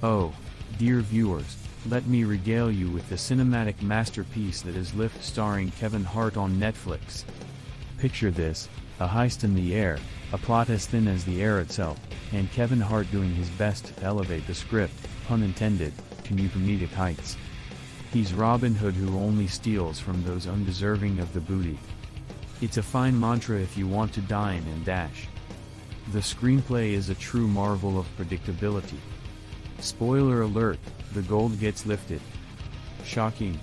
Oh, dear viewers, let me regale you with the cinematic masterpiece that is Lift, starring Kevin Hart on Netflix. Picture this, a heist in the air, a plot as thin as the air itself, and Kevin Hart doing his best to elevate the script, pun intended, to new comedic heights. He's Robin Hood who only steals from those undeserving of the booty. It's a fine mantra if you want to dine and dash. The screenplay is a true marvel of predictability. Spoiler alert, the gold gets lifted. Shocking.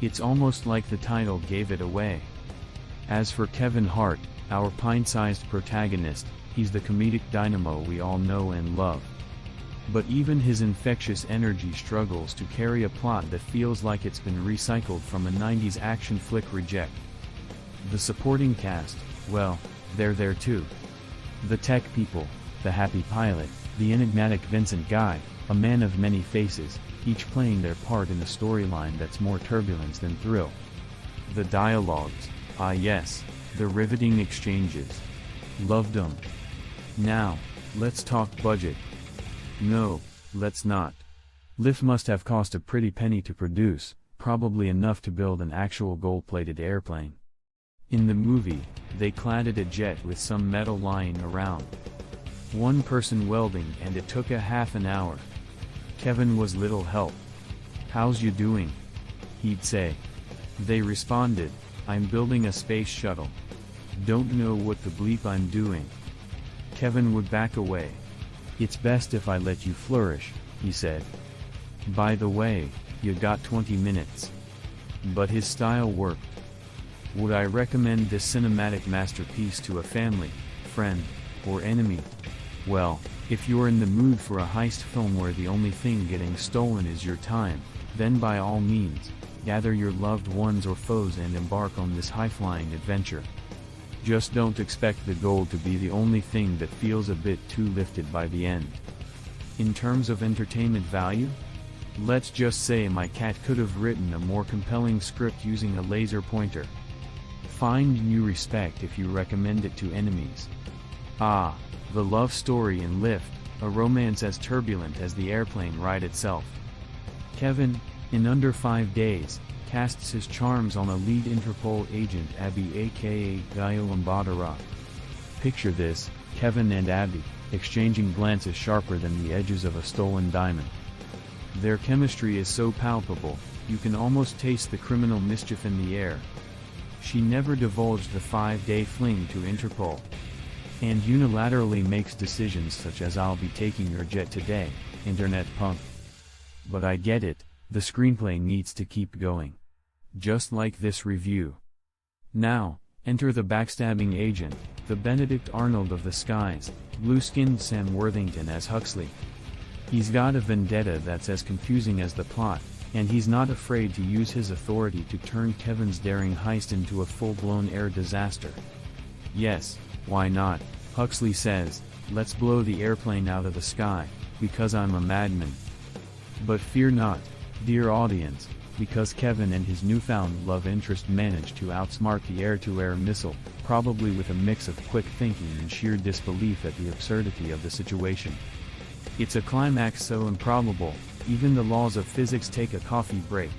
It's almost like the title gave it away. As for Kevin Hart, our pint-sized protagonist, he's the comedic dynamo we all know and love. But even his infectious energy struggles to carry a plot that feels like it's been recycled from a 90s action flick reject. The supporting cast, well, they're there too. The tech people, the happy pilot, the enigmatic Vincent guy, a man of many faces, each playing their part in a storyline that's more turbulence than thrill. The dialogues, ah yes, the riveting exchanges. Loved them. Now, let's talk budget. No, let's not. Lift must have cost a pretty penny to produce, probably enough to build an actual gold-plated airplane. In the movie, they cladded a jet with some metal lying around. One person welding and it took a half an hour. Kevin was little help. "How's you doing?" he'd say. They responded, "I'm building a space shuttle. Don't know what the bleep I'm doing." Kevin would back away. "It's best if I let you flourish," he said. "By the way, you got 20 minutes. But his style worked. Would I recommend this cinematic masterpiece to a family, friend, or enemy? Well, if you're in the mood for a heist film where the only thing getting stolen is your time, then by all means, gather your loved ones or foes and embark on this high-flying adventure. Just don't expect the gold to be the only thing that feels a bit too lifted by the end. In terms of entertainment value? Let's just say my cat could have written a more compelling script using a laser pointer. Find new respect if you recommend it to enemies. Ah, the love story in Lift, a romance as turbulent as the airplane ride itself. Kevin, in under 5 days, casts his charms on a lead Interpol agent Abby aka Gayo Mbadara. Picture this, Kevin and Abby, exchanging glances sharper than the edges of a stolen diamond. Their chemistry is so palpable, you can almost taste the criminal mischief in the air. She never divulged the 5-day fling to Interpol. And unilaterally makes decisions such as "I'll be taking your jet today, internet punk." But I get it, the screenplay needs to keep going. Just like this review. Now, enter the backstabbing agent, the Benedict Arnold of the skies, blue-skinned Sam Worthington as Huxley. He's got a vendetta that's as confusing as the plot, and he's not afraid to use his authority to turn Kevin's daring heist into a full-blown air disaster. Yes, why not? Huxley says, "Let's blow the airplane out of the sky, because I'm a madman." But fear not, dear audience, because Kevin and his newfound love interest manage to outsmart the air-to-air missile, probably with a mix of quick thinking and sheer disbelief at the absurdity of the situation. It's a climax so improbable, even the laws of physics take a coffee break.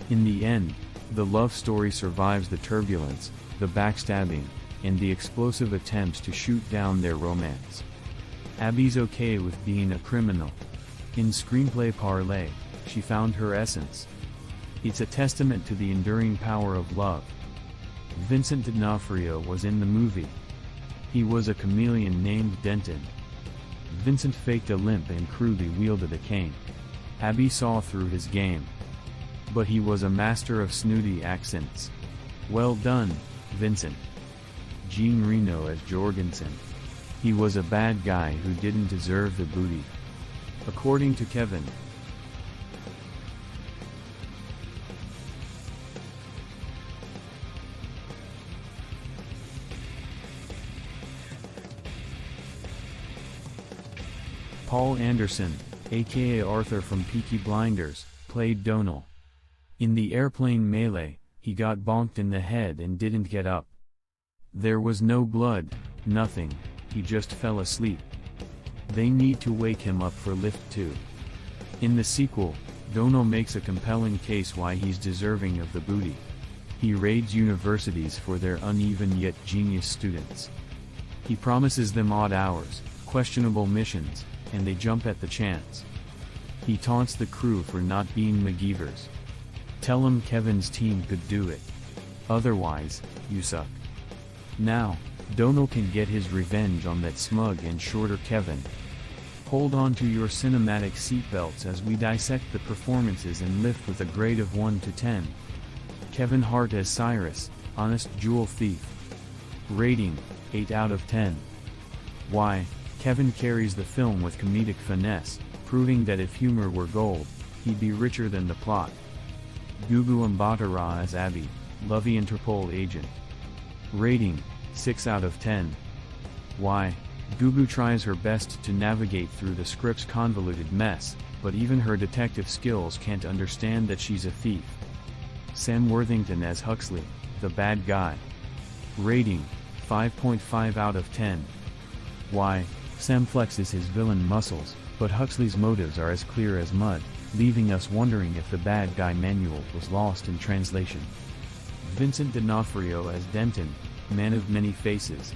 In the end, the love story survives the turbulence, the backstabbing, and the explosive attempts to shoot down their romance. Abby's okay with being a criminal. In screenplay parley, she found her essence. It's a testament to the enduring power of love. Vincent D'Onofrio was in the movie. He was a chameleon named Denton. Vincent faked a limp and crudely wielded a cane. Abby saw through his game. But he was a master of snooty accents. Well done, Vincent. Jean Reno as Jorgensen. He was a bad guy who didn't deserve the booty. According to Kevin. Paul Anderson, aka Arthur from Peaky Blinders, played Donal. In the airplane melee, he got bonked in the head and didn't get up. There was no blood, nothing, he just fell asleep. They need to wake him up for lift 2. In the sequel, Dono makes a compelling case why he's deserving of the booty. He raids universities for their uneven yet genius students. He promises them odd hours, questionable missions, and they jump at the chance. He taunts the crew for not being MacGyvers. Tell him Kevin's team could do it. Otherwise, you suck. Now, Dono can get his revenge on that smug and shorter Kevin. Hold on to your cinematic seatbelts as we dissect the performances and lift with a grade of 1 to 10. Kevin Hart as Cyrus, honest jewel thief. Rating, 8 out of 10. Why? Kevin carries the film with comedic finesse, proving that if humor were gold, he'd be richer than the plot. Gugu Mbatha-Raw as Abby, lovey Interpol agent. Rating, 6 out of 10. Why? Gugu tries her best to navigate through the script's convoluted mess, but even her detective skills can't understand that she's a thief. Sam Worthington as Huxley, the bad guy. Rating, 5.5 out of 10. Why? Sam flexes his villain muscles, but Huxley's motives are as clear as mud, leaving us wondering if the bad guy manual was lost in translation. Vincent D'Onofrio as Denton, man of many faces.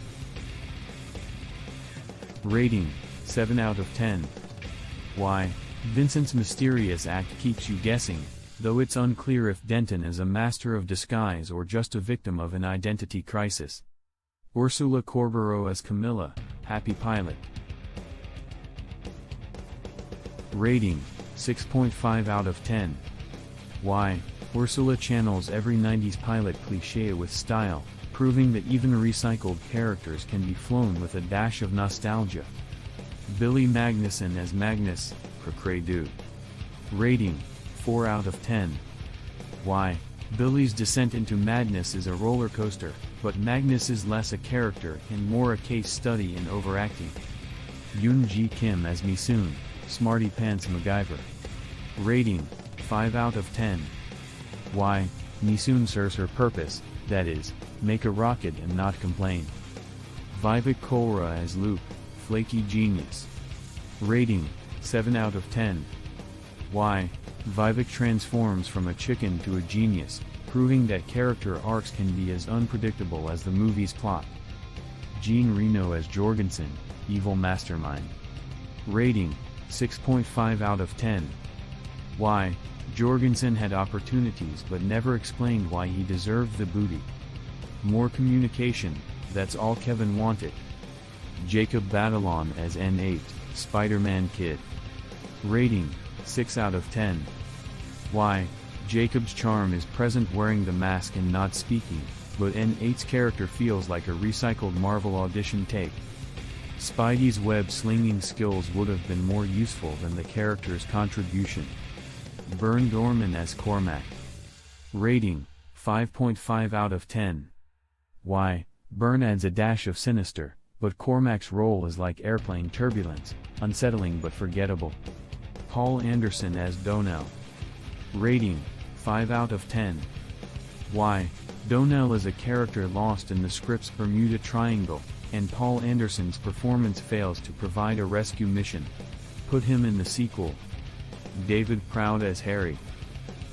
Rating, 7 out of 10. Why? Vincent's mysterious act keeps you guessing, though it's unclear if Denton is a master of disguise or just a victim of an identity crisis. Ursula Corberó as Camilla, happy pilot. Rating, 6.5 out of 10. Why? Ursula channels every 90s pilot cliché with style, proving that even recycled characters can be flown with a dash of nostalgia. Billy Magnussen as Magnus, Cracredu. Rating, 4 out of 10. Why? Billy's descent into madness is a roller coaster, but Magnus is less a character and more a case study in overacting. Yoon Ji Kim as Misoon, Smarty Pants MacGyver. Rating, 5 out of 10. Why? Misoon serves her purpose, that is, make a rocket and not complain. Vivek Kohra as Luke, flaky genius. Rating, 7 out of 10. Why? Vivek transforms from a chicken to a genius, proving that character arcs can be as unpredictable as the movie's plot. Jean Reno as Jorgensen, evil mastermind. Rating, 6.5 out of 10. Why? Jorgensen had opportunities but never explained why he deserved the booty. More communication, that's all Kevin wanted. Jacob Batalon as N8, Spider-Man Kid. Rating, 6 out of 10. Why? Jacob's charm is present wearing the mask and not speaking, but N8's character feels like a recycled Marvel audition tape. Spidey's web-slinging skills would have been more useful than the character's contribution. Bern Dorman as Cormac. Rating, 5.5 out of 10. Why? Bern adds a dash of sinister, but Cormac's role is like airplane turbulence, unsettling but forgettable. Paul Anderson as Donnell. Rating, 5 out of 10. Why? Donnell is a character lost in the script's Bermuda Triangle, and Paul Anderson's performance fails to provide a rescue mission. Put him in the sequel. David Proud as Harry.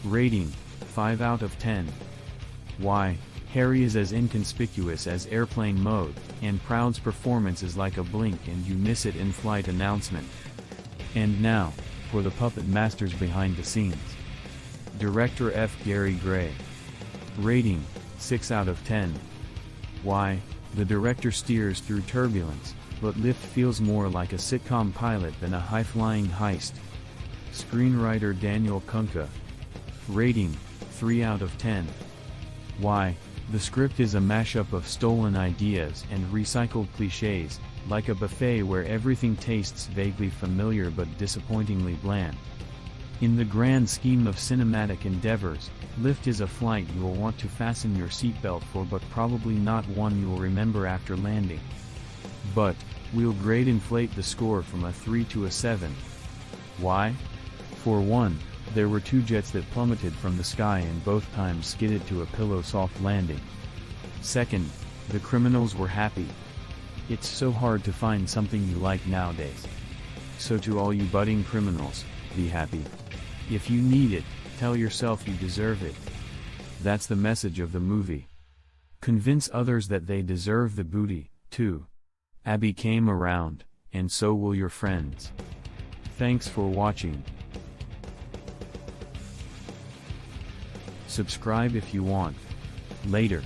Rating, 5 out of 10. Why? Harry is as inconspicuous as airplane mode, and Proud's performance is like a blink and you miss it in-flight announcement. And now, for the puppet masters behind the scenes. Director F. Gary Gray. Rating, 6 out of 10. Why? The director steers through turbulence, but Lift feels more like a sitcom pilot than a high-flying heist. Screenwriter Daniel Kunka. Rating, 3 out of 10. Why? The script is a mashup of stolen ideas and recycled cliches, like a buffet where everything tastes vaguely familiar but disappointingly bland. In the grand scheme of cinematic endeavors, Lift is a flight you will want to fasten your seatbelt for but probably not one you will remember after landing. But, we'll grade inflate the score from a 3 to a 7. Why? For one, there were 2 jets that plummeted from the sky and both times skidded to a pillow-soft landing. Second, the criminals were happy. It's so hard to find something you like nowadays. So to all you budding criminals, be happy. If you need it, tell yourself you deserve it. That's the message of the movie. Convince others that they deserve the booty, too. Abby came around, and so will your friends. Thanks for watching. Subscribe if you want. Later.